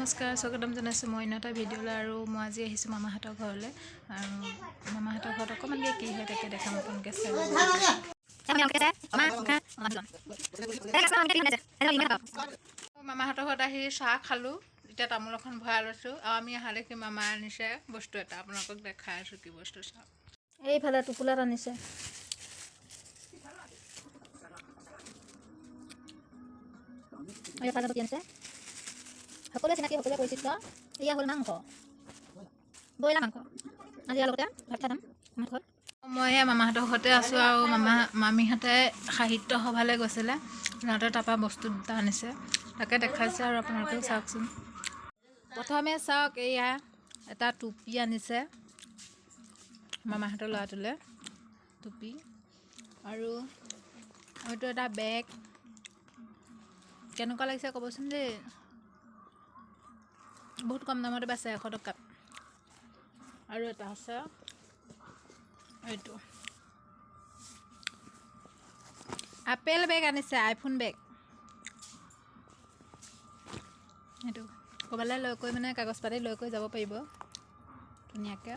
নমস্কাৰ স্বাগতম জনাইছোঁ মই এটা ভিডিঅ'লৈ আৰু মই আজি আহিছোঁ মামাহঁতৰ ঘৰলৈ আৰু মামাহঁতৰ ঘৰত অকণমানকৈ কি হয় তাকে দেখাম আপোনালোকে চাই মামাহঁতৰ ঘৰত আহি চাহ খালোঁ এতিয়া তামোল এখন ভৰাই লৈছোঁ আৰু আমি অহা দেখি মামাই আনিছে বস্তু এটা আপোনালোকক দেখাই আছোঁ কি বস্তু চাওক এইফালে টোপোলাত আনিছে আনিছে সকলোৱে চিনাকি সকলোৱে পৰিচিত এয়া হ'ল মাংস ব্ৰইলাৰ মাংস আজি লগতে ভাত খাম মাংসত মই মামাহঁতৰ ঘৰতে আছোঁ আৰু মামীহঁতে সাহিত্য সভালৈ গৈছিলে সিহঁতে তাৰপৰা বস্তু দুটা আনিছে তাকে দেখাইছে আৰু আপোনালোকেও চাওকচোন প্ৰথমে চাওক এয়া এটা টুপি আনিছে মামাহঁতৰ ল'ৰাটোলৈ টুপি আৰু হয়তো এটা বেগ কেনেকুৱা লাগিছে ক'বচোন দেই বহুত কম দামতে পাইছে 100 টকাত আৰু এটা আছে এইটো আপেল বেগ আনিছে আইফোন বেগ এইটো ক'ৰবালৈ লৈ গৈ মানে কাগজ পাতি লৈ গৈ যাব পাৰিব ধুনীয়াকৈ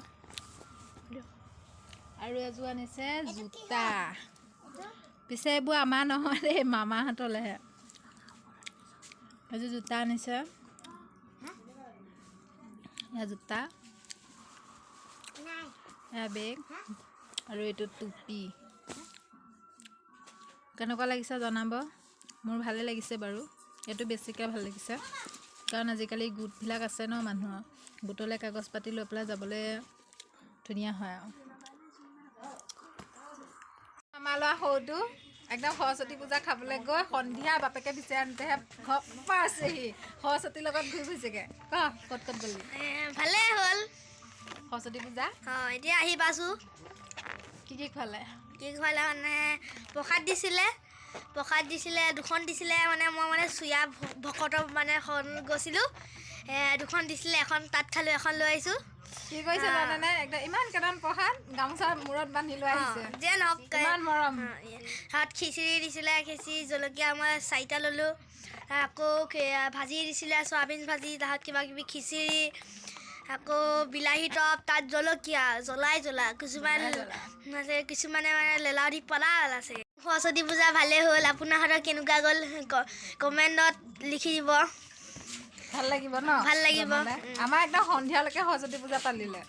আৰু এযোৰ আনিছে জোতা পিছে এইবোৰ আমাৰ নহয় দেই মামাহঁতলৈহে এযোৰ জোতা আনিছে এয়া জোতা এয়া বেগ আৰু এইটো টুপি কেনেকুৱা লাগিছে জনাব মোৰ ভালেই লাগিছে বাৰু এইটো বেছিকৈ ভাল লাগিছে কাৰণ আজিকালি গোটবিলাক আছে ন মানুহৰ গোটলৈ কাগজ পাতি লৈ পেলাই যাবলৈ ধুনীয়া হয় আৰু আমাৰ ল'ৰা সৰুটো একদম সৰস্বতী পূজা খাবলৈ গৈ সন্ধিয়া বাপেকে বিচাৰি আনোতেহে ঘৰ পাইছেহি সৰস্বতীৰ লগত ঘূৰি ফুৰিছেগৈ ক'ত গ'লি ভালেই হ'ল সৰস্বতী পূজা এতিয়া আহি পাইছোঁ কি খোৱালে মানে প্ৰসাদ দিছিলে দুখন দিছিলে মানে মই মানে চুয়া ভকতৰ মানে গৈছিলোঁ দুখন দিছিলে এখন তাত খালোঁ এখন লৈ আহিছোঁ কি কৰিছে জানেনে একদম ইমান কেইটামান প্ৰসাদ গামোচা মূৰত বান্ধি লৈ আহিছে যে নহওক ইমান মৰম তাত খিচিৰি দিছিলে খিচিৰি জলকীয়া মই 4টা ল'লোঁ আকৌ ভাজি দিছিলে চয়াবিন ভাজি তাত কিবা কিবি খিচিৰি আকৌ বিলাহী টপ তাত জলকীয়া জ্বলা কিছুমানে মানে লেলা দি পলা আছে সৰস্বতী পূজা ভালেই হ'ল আপোনাৰ হাতত কেনেকুৱা গ'ল কমেণ্টত লিখি দিব ভাল লাগিব ন ভাল লাগিব আমাৰ একদম সন্ধিয়ালৈকে সৰস্বতী পূজা পালিলে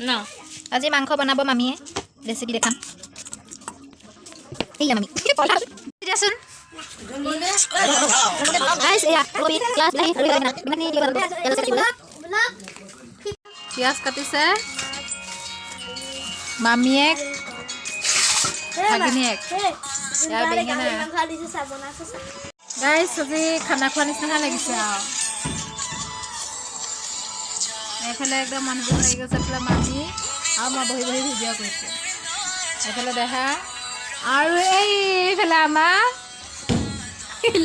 ন আজি মাংস বনাব মামীয়ে ৰেচিপি দেখাম এইয়া মামী দিয়াচোন পিঁয়াজ কাটিছে মামীয়েক ভাগিনীয়েক বেঙেনা গাইছ আজি খানা খোৱা নিচিনা লাগিছে আৰু এইফালে একদম মানুহবোৰ লাগি গৈছে এইফালে মামী আৰু মই বহি বহি ভিডিঅ' কৰিছোঁ এইফালে দেহা আৰু এইফালে আমাৰ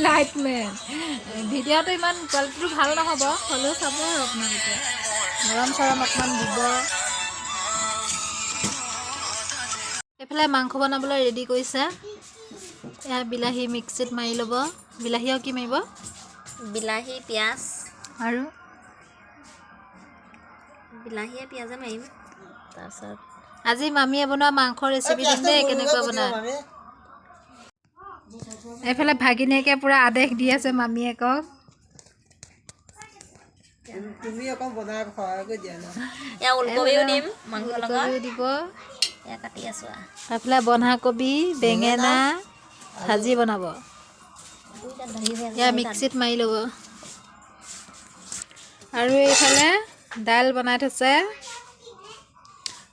লাইটমেন ভিডিঅ'টো ইমান কোৱালিটিটো ভাল নহ'ব হ'লেও চাব আৰু আপোনালোকে গৰম চৰম অকণমান দিব এইফালে মাংস বনাবলৈ ৰেডি কৰিছে এয়া বিলাহী মিক্সিত মাৰি ল'ব বিলাহী আৰু কি মাৰিব বিলাহী পিঁয়াজ আৰু বিলাহীয়ে পিঁয়াজে মাৰিম তাৰপিছত আজি মামীয়ে বনোৱা মাংসৰ ৰেচিপি দিম দেই কেনেকুৱা বনায় এইফালে ভাগিনীয়েকে পুৰা আদেশ দি আছে মামীয়েকক তুমি অকণ বনাই সহায় কৰি দিয়া ন ওলকবিও দিম মাংস লগত দিব এয়া কাটি আছোঁ এইফালে বন্ধাকবি বেঙেনা ভাজি বনাব এয়া মিক্সিত মাৰি ল'ব আৰু এইফালে দাইল বনাই থৈছে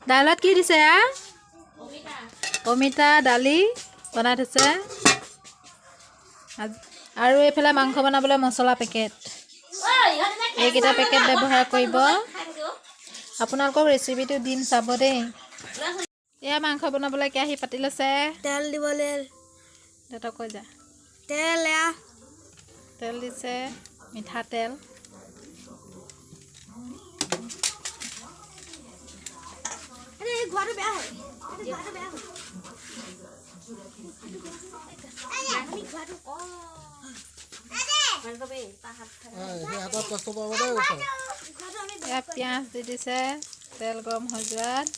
দাইলত কি দিছে অমিতা দালি বনাই থৈছে আৰু এইফালে মাংস বনাবলৈ মছলা পেকেট এইকেইটা পেকেট ব্যৱহাৰ কৰিব আপোনালোকক ৰেচিপিটো দিম চাব দেই এয়া মাংস বনাবলৈ কেৰাহী পাতি লৈছে তেল দিবলৈ দেউতাক কৈ যা তেল দিছে মিঠাতেল সেই হাতত কষ্ট পাব দেই কৈছে ইয়াত পিঁয়াজ দি দিছে তেল গৰম হৈ যোৱাত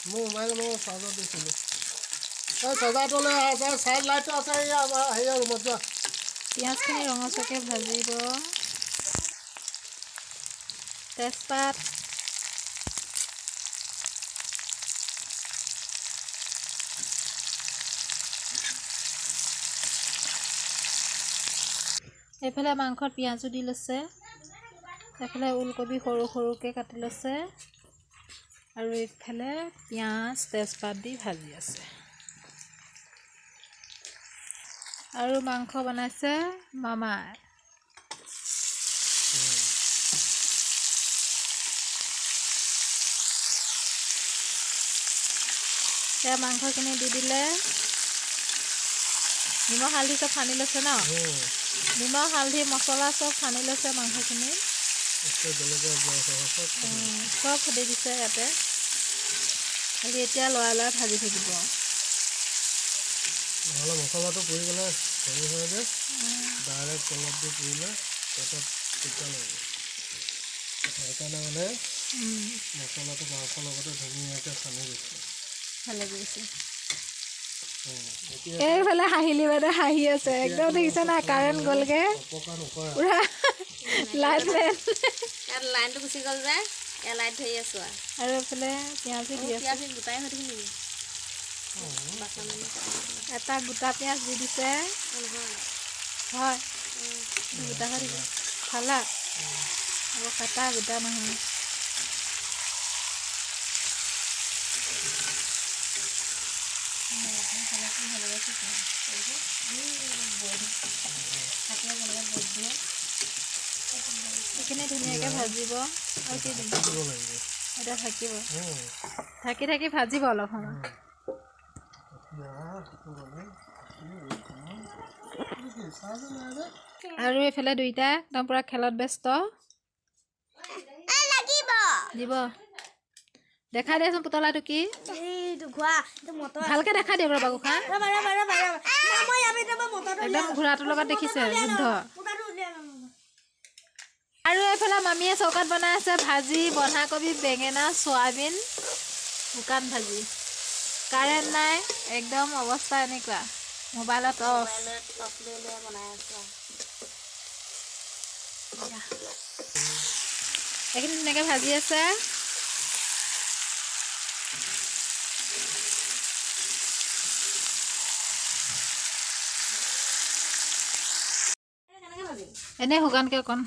মোৰ মোবাইল মই চাৰ্জত দিছিলোঁ এই চাৰ্জাৰটোলৈ চাৰ্জ লাইটটো আছে আমাৰ হেৰিয়া ৰুমত যোৱা পিঁয়াজখিনি ৰঙচুৱাকৈ ভাজিব তেজপাত এইফালে মাংসত পিঁয়াজো দি লৈছে এইফালে ওলকবি সৰু সৰুকৈ কাটি লৈছে আৰু এইফালে পিঁয়াজ তেজপাত দি ভাজি আছে আৰু মাংস বনাইছে মামাই এতিয়া মাংসখিনি দি দিলে নিমখ হালধি চব সানি লৈছে ন নিমখ হালধি মছলা চব সানি লৈছে মাংসখিনি চব দি দিছে ইয়াতে খালি এতিয়া লৰাই লৰাই ভাজি থাকিব নহ'লে মছলাটো পুৰি গ'লে হেৰি হয় যে ডাইৰেক্ট তেলত দি পুৰিলে পেটত তিতা লাগিব সেইকাৰণে মানে মছলাটো মাংসৰ লগতে ধুনীয়াকৈ সানি দিছে ভালে কৰিছে এইফালে হাঁহিলি বাইদেউ হাঁহি আছে একদম দেখিছে না কাৰেণ্ট গ'লগৈ অপকাৰ নকৰে পুৰা লাইট মেন ইয়াত লাইনটো গুচি গ'ল যে এয়া লাইট ধৰি আছোঁ আৰু এইফালে পিঁয়াজো দি আছে পিঁয়াজ গোটাই হৈ থাকিব নেকি এটা গোটা পিঁয়াজ দি দিছে হয় গোটা হৈ থাকিব খালা আকৌ কাটা গোটা নহয় এইখিনি ধুনীয়াকৈ ভাজিব আৰু কি দিব এতিয়া থাকিব ঢাকি ঢাকি ভাজিব অলপ সময় আৰু এইফালে দুইটা একদম পুৰা খেলত ব্যস্ত দিব দেখাই দিয়াচোন পুতলাটো কি ভালকৈ দেখাই দিয়ক ৰ'বা গোসাঁই একদম ঘোঁৰাটোৰ লগত দেখিছে যুদ্ধ আৰু এইফালে মামীয়ে চৌকাত বনাই আছে ভাজি বন্ধাকবি বেঙেনা চয়াবিন শুকান ভাজি কাৰেণ্ট নাই একদম অৱস্থা এনেকুৱা মোবাইলত অফ এইখিনি ধুনীয়াকৈ ভাজি আছে এনেই শুকানকৈ অকণ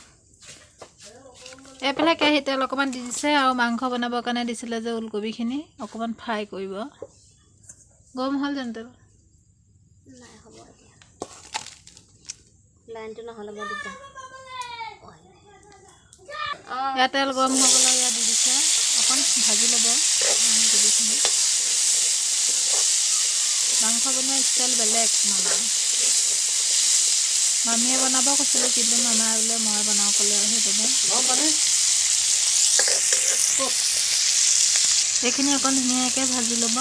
এইফালে কেৰাহী তেল অকণমান দি দিছে আৰু মাংস বনাবৰ কাৰণে দিছিলে যে ওলকবিখিনি অকণমান ফ্ৰাই কৰিব গৰম হ'ল জানো তেল লাইনটো নহ'লে মই দিগদাৰ ইয়াত তেল গৰম হ'বলৈ ইয়াত দি দিছে অকণ ভাজি ল'ব ওলকবিখিনি মাংস বনোৱা ষ্টাইল বেলেগ মামীয়ে বনাব কৈছিলোঁ কিন্তু মামাই বোলে মই বনাওঁ ক'লে সেইবাবে এইখিনি অকণ ধুনীয়াকৈ ভাজি ল'ব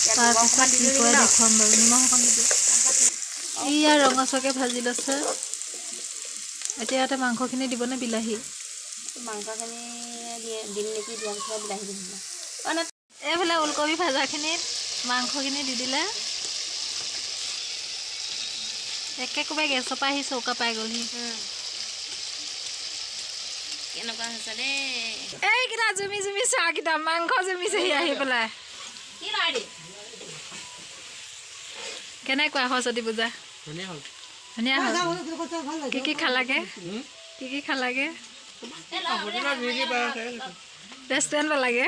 তাৰপিছত কি কৰে দেখুৱাম বাৰু নিমখ অকণ দিব এয়া ৰঙচুৱাকৈ ভাজি লৈছে এতিয়া ইয়াতে মাংসখিনি দিবনে বিলাহী মাংসখিনি দিম নেকি দিয়াৰ পিছত বিলাহী দিম এইফালে ওলকবি ভাজাখিনিত মাংসখিনি দি দিলে একেবাৰে গেছৰ পৰা আহি চৌকা পাই গ'লহি কেনেকুৱা হৈছে দেই এইকেইটা জুমি জুমি চাহকেইটা মাংস জুমিছেহি আহি পেলাই কি লৰাই দি কেনেকুৱা সৰস্বতী পূজা ধুনীয়া হ'ল কি কি খালাগে ৰেষ্টুৰেণ্ট পালাগে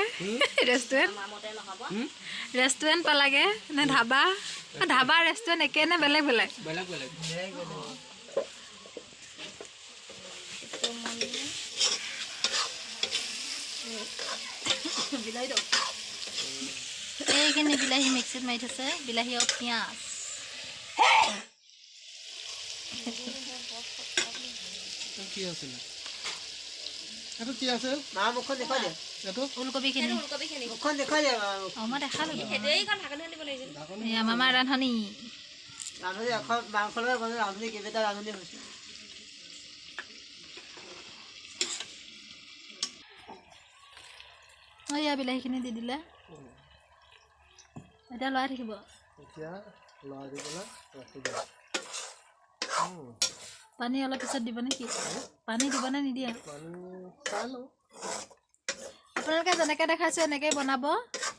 ৰেষ্টুৰেণ্ট পালাগে নে ধাবা ৰেষ্টুৰেণ্ট একে নে বেলেগ এইখিনি বিলাহী মিক্সিত মাৰি থৈছে বিলাহী আৰু পিঁয়াজ কি আছিলে এইটো কি আছিল মা মুখখন দেখুৱাই দিয়া এইটো ওলকবিখিনি মুখখন দেখুৱাই দিয়া অঁ মই দেখালোঁ ঢাকনি এয়া মামাৰ ৰান্ধনি ৰান্ধনি এখন মাংসৰ লগত বনাই ৰান্ধনি কেইবাটা ৰান্ধনি হৈছে অঁ এয়া বিলাহীখিনি দি দিলে এতিয়া লৰাই থাকিব এতিয়া লৰাই দি পেলাই ৰাখি দিয়া পানী অলপ পিছত দিব নেকি পানী দিবনে নিদিয়ে পানী চাই লওঁ আপোনালোকে যেনেকৈ দেখাইছোঁ এনেকৈ বনাব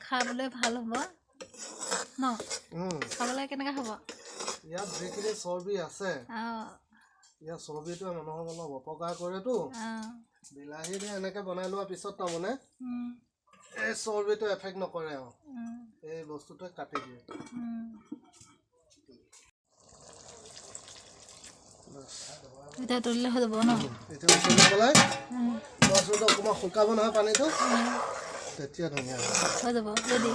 খাবলৈ ভাল হ'ব ন খাবলৈ কেনেকৈ হ'ব ইয়াত যিখিনি চৰ্বি আছে অঁ ইয়াৰ চৰ্বিটোৱে মানুহক অলপ অপকাৰ কৰেতো অঁ বিলাহী দিয়ে এনেকৈ বনাই লোৱাৰ পিছত তাৰমানে এই চৰ্বিটো এফেক্ট নকৰে আৰু এই বস্তুটোৱে কাটি দিয়ে এতিয়া তুলিলে হৈ যাব ন এতিয়া তুলি পেলাই বস্তুটো অকণমান শুকাব নহয় পানীটো তেতিয়া ধুনীয়া হৈ যাব ৰেডি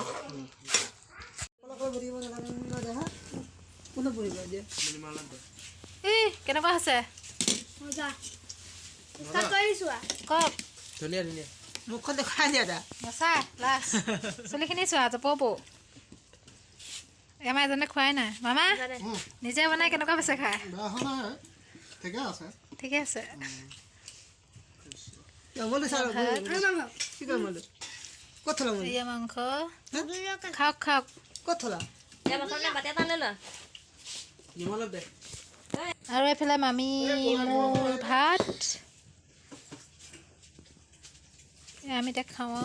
এই কেনেকুৱা হৈছে কওক ধুনীয়া ধুনীয়া মুখখন দেখুৱাই দিয়া দা নচা লাষ্ট চুলিখিনি চোৱা জপৌ আমাৰ এজনে খোৱাই নাই মামা নিজে বনাই কেনেকুৱা পাইছে খাই বেয়া হোৱা নাই ঠিকে আছে ঠিকে আছে ক'ত থলা এয়া মাংস খাওক খাওক ক'ত থলা নিমখ অলপ দে আৰু এইফালে মামী মোৰ ভাত আমি এতিয়া খাওঁ